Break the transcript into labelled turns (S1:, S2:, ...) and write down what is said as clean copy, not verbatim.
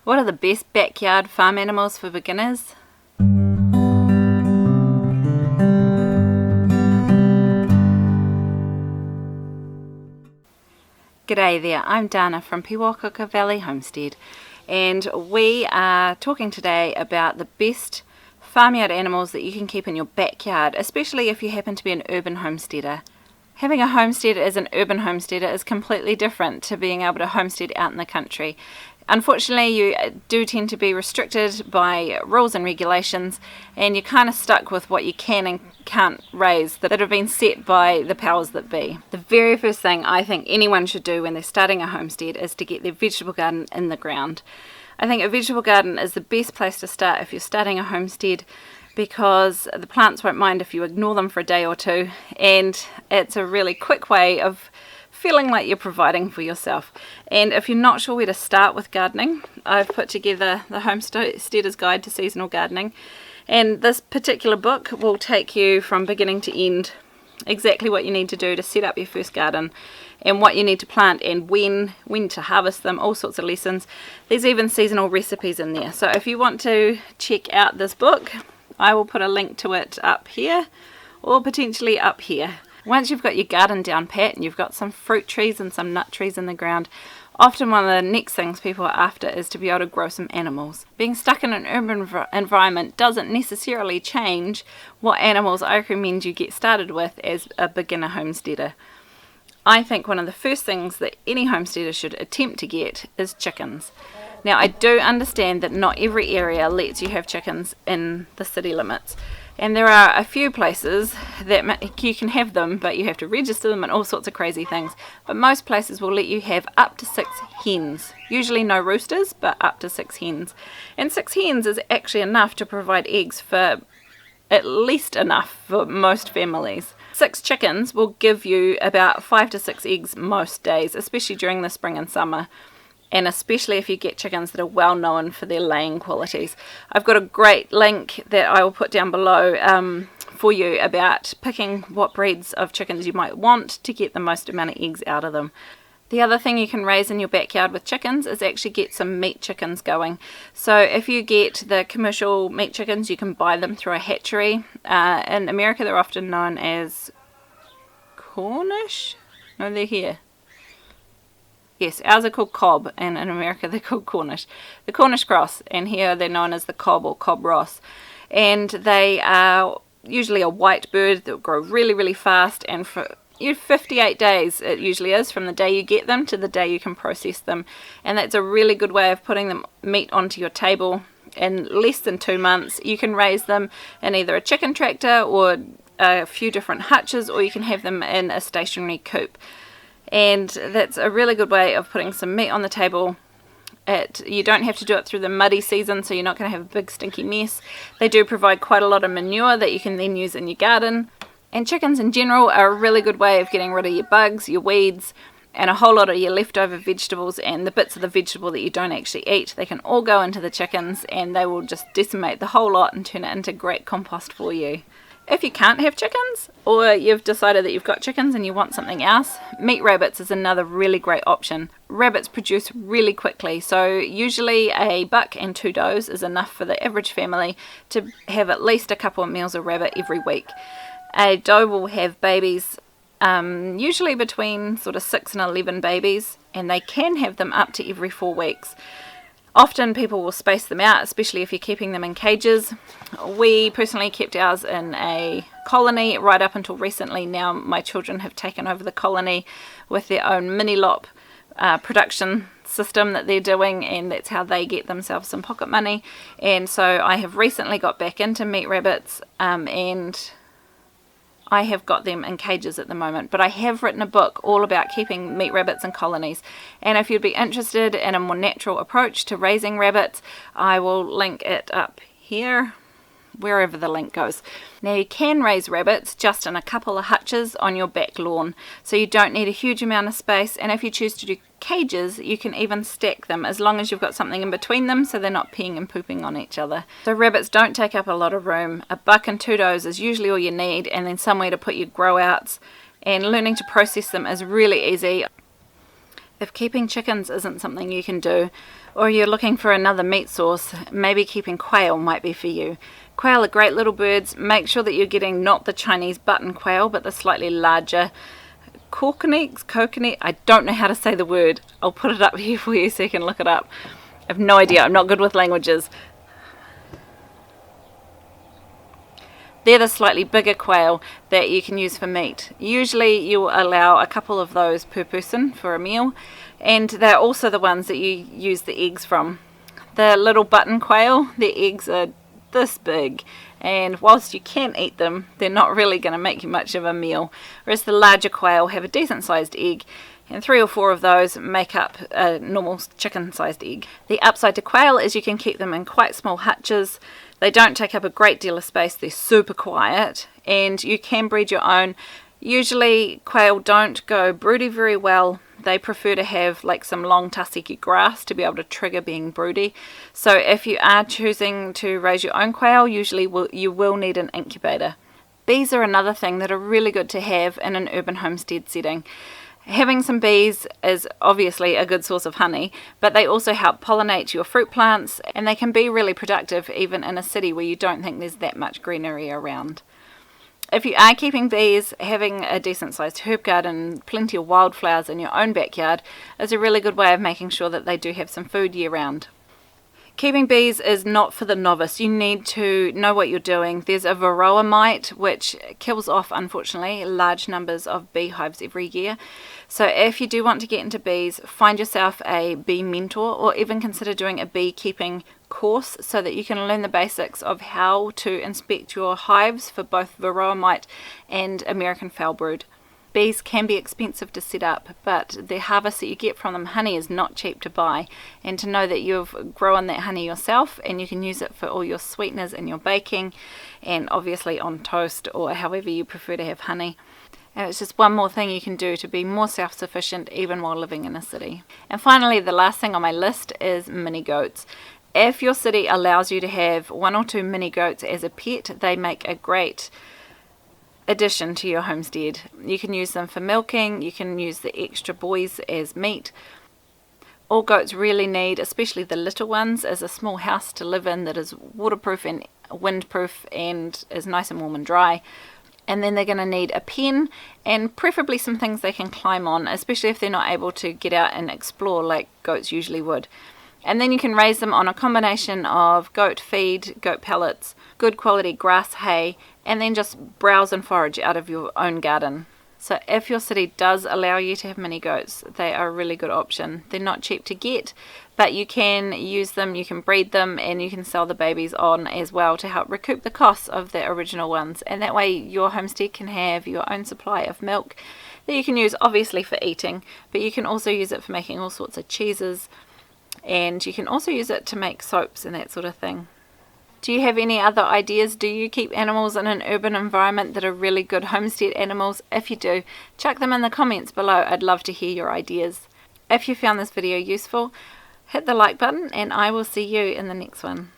S1: What are the best backyard farm animals for beginners? G'day there, I'm Dana from Pewakuka Valley Homestead, and we are talking today about the best farmyard animals that you can keep in your backyard, especially if you happen to be an urban homesteader. Having a homestead as an urban homesteader is completely different to being able to homestead out in the country. Unfortunately, you do tend to be restricted by rules and regulations, and you're kind of stuck with what you can and can't raise that have been set by the powers that be. The very first thing I think anyone should do when they're starting a homestead is to get their vegetable garden in the ground. I think a vegetable garden is the best place to start if you're starting a homestead, because the plants won't mind if you ignore them for a day or two, and it's a really quick way of feeling like you're providing for yourself. And if you're not sure where to start with gardening, I've put together the Homesteader's Guide to Seasonal Gardening, and this particular book will take you from beginning to end exactly what you need to do to set up your first garden, and what you need to plant and when to harvest them, all sorts of lessons. There's even seasonal recipes in there. So if you want to check out this book, I will put a link to it up here or potentially up here. Once you've got your garden down pat and you've got some fruit trees and some nut trees in the ground, often one of the next things people are after is to be able to grow some animals. Being stuck in an urban environment doesn't necessarily change what animals I recommend you get started with as a beginner homesteader. I think one of the first things that any homesteader should attempt to get is chickens. Now, I do understand that not every area lets you have chickens in the city limits, and there are a few places that you can have them, but you have to register them and all sorts of crazy things. But most places will let you have up to 6 hens. Usually no roosters, but up to 6 hens. And 6 hens is actually enough to provide eggs for at least enough for most families. 6 chickens will give you about 5 to 6 eggs most days, especially during the spring and summer, and especially if you get chickens that are well known for their laying qualities. I've got a great link that I will put down below for you about picking what breeds of chickens you might want to get the most amount of eggs out of them. The other thing you can raise in your backyard with chickens is actually get some meat chickens going. So if you get the commercial meat chickens, you can buy them through a hatchery. In America, they're often known as Cornish? No, they're here. Yes, ours are called Cobb, and in America they're called Cornish. The Cornish cross, and here they're known as the Cobb or Cobb Ross. And they are usually a white bird that will grow really, really fast, and for 58 days it usually is from the day you get them to the day you can process them. And that's a really good way of putting the meat onto your table. In less than 2 months, you can raise them in either a chicken tractor or a few different hutches, or you can have them in a stationary coop. And that's a really good way of putting some meat on the table. You don't have to do it through the muddy season, so you're not going to have a big stinky mess. They do provide quite a lot of manure that you can then use in your garden. And chickens in general are a really good way of getting rid of your bugs, your weeds, and a whole lot of your leftover vegetables and the bits of the vegetable that you don't actually eat. They can all go into the chickens, and they will just decimate the whole lot and turn it into great compost for you. If you can't have chickens, or you've decided that you've got chickens and you want something else, meat rabbits is another really great option. Rabbits produce really quickly, so usually a buck and 2 does is enough for the average family to have at least a couple of meals of rabbit every week. A doe will have babies, usually between sort of 6 and 11 babies, and they can have them up to every 4 weeks. Often people will space them out, especially if you're keeping them in cages. We personally kept ours in a colony right up until recently. Now my children have taken over the colony with their own mini-lop production system that they're doing, and that's how they get themselves some pocket money. And so I have recently got back into meat rabbits, and I have got them in cages at the moment, but I have written a book all about keeping meat rabbits in colonies, and if you'd be interested in a more natural approach to raising rabbits, I will link it up here, wherever the link goes. Now, you can raise rabbits just in a couple of hutches on your back lawn, so you don't need a huge amount of space, and if you choose to do cages, you can even stack them as long as you've got something in between them so they're not peeing and pooping on each other. So rabbits don't take up a lot of room. A buck and 2 does is usually all you need, and then somewhere to put your grow outs, and learning to process them is really easy. If keeping chickens isn't something you can do, or you're looking for another meat source, maybe keeping quail might be for you. Quail are great little birds. Make sure that you're getting not the Chinese button quail, but the slightly larger coconut. I don't know how to say the word. I'll put it up here for you so you can look it up. I have no idea. I'm not good with languages. They're the slightly bigger quail that you can use for meat. Usually you will allow a couple of those per person for a meal, and they're also the ones that you use the eggs from. The little button quail, their eggs are this big, and whilst you can eat them, they're not really going to make you much of a meal, whereas the larger quail have a decent sized egg, and 3 or 4 of those make up a normal chicken sized egg. The upside to quail is you can keep them in quite small hutches. They don't take up a great deal of space, they're super quiet, and you can breed your own. Usually quail don't go broody very well. They prefer to have like some long tussocky grass to be able to trigger being broody. So if you are choosing to raise your own quail, usually you will need an incubator. Bees are another thing that are really good to have in an urban homestead setting. Having some bees is obviously a good source of honey, but they also help pollinate your fruit plants, and they can be really productive even in a city where you don't think there's that much greenery around. If you are keeping bees, having a decent sized herb garden, plenty of wildflowers in your own backyard is a really good way of making sure that they do have some food year round. Keeping bees is not for the novice. You need to know what you're doing. There's a varroa mite which kills off, unfortunately, large numbers of beehives every year. So if you do want to get into bees, find yourself a bee mentor, or even consider doing a beekeeping course so that you can learn the basics of how to inspect your hives for both varroa mite and American foulbrood. Bees can be expensive to set up, but the harvest that you get from them, honey, is not cheap to buy. And to know that you've grown that honey yourself and you can use it for all your sweeteners in your baking, and obviously on toast or however you prefer to have honey. And it's just one more thing you can do to be more self-sufficient even while living in a city. And finally, the last thing on my list is mini goats. If your city allows you to have 1 or 2 mini goats as a pet, they make a great addition to your homestead. You can use them for milking, you can use the extra boys as meat. All goats really need, especially the little ones, is a small house to live in that is waterproof and windproof and is nice and warm and dry. And then they're going to need a pen and preferably some things they can climb on, especially if they're not able to get out and explore like goats usually would. And then you can raise them on a combination of goat feed, goat pellets, good quality grass, hay, and then just browse and forage out of your own garden. So if your city does allow you to have mini goats, they are a really good option. They're not cheap to get, but you can use them, you can breed them, and you can sell the babies on as well to help recoup the costs of the original ones. And that way your homestead can have your own supply of milk that you can use obviously for eating, but you can also use it for making all sorts of cheeses, and you can also use it to make soaps and that sort of thing. Do you have any other ideas? Do you keep animals in an urban environment that are really good homestead animals? If you do, chuck them in the comments below. I'd love to hear your ideas. If you found this video useful, hit the like button, and I will see you in the next one.